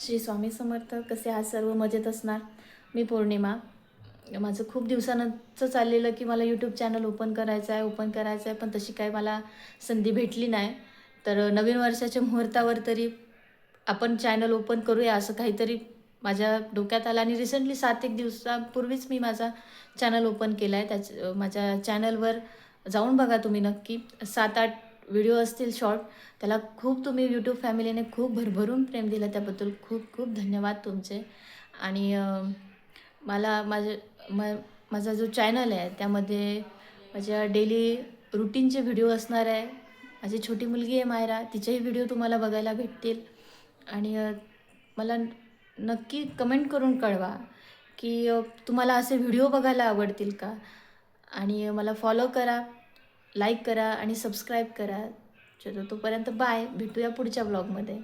श्री स्वामी समर्थ. कसे आहात सर्व? मजेत असणार. मी पौर्णिमा. माझं खूप दिवसानंतर चाललेलं की मला यूट्यूब चॅनल ओपन करायचं आहे, पण तशी काही मला संधी भेटली नाही. तर नवीन वर्षाच्या मुहूर्तावर तरी आपण चॅनल ओपन करूया असं काहीतरी माझ्या डोक्यात आलं आणि रिसेंटली 7-1 दिवसापूर्वीच मी माझा चॅनल ओपन केला आहे. माझ्या चॅनलवर जाऊन बघा तुम्ही नक्की. 7-8 व्हिडिओ असतील शॉर्ट. त्याला खूप तुम्ही यूट्यूब फॅमिलीने खूप भरभरून प्रेम दिलं, त्याबद्दल खूप खूप धन्यवाद तुमचे. आणि मला माझा जो चॅनल आहे त्यामध्ये माझ्या डेली रुटीनचे व्हिडिओ असणार आहे. माझी छोटी मुलगी आहे मायरा, तिचेही व्हिडिओ तुम्हाला बघायला भेटतील. आणि मला नक्की कमेंट करून कळवा की तुम्हाला असे व्हिडिओ बघायला आवडतील का. आणि मला फॉलो करा, लाईक करा आणि सबस्क्राईब करा. चलो तोपर्यंत बाय, भेटूया पुढच्या ब्लॉगमध्ये.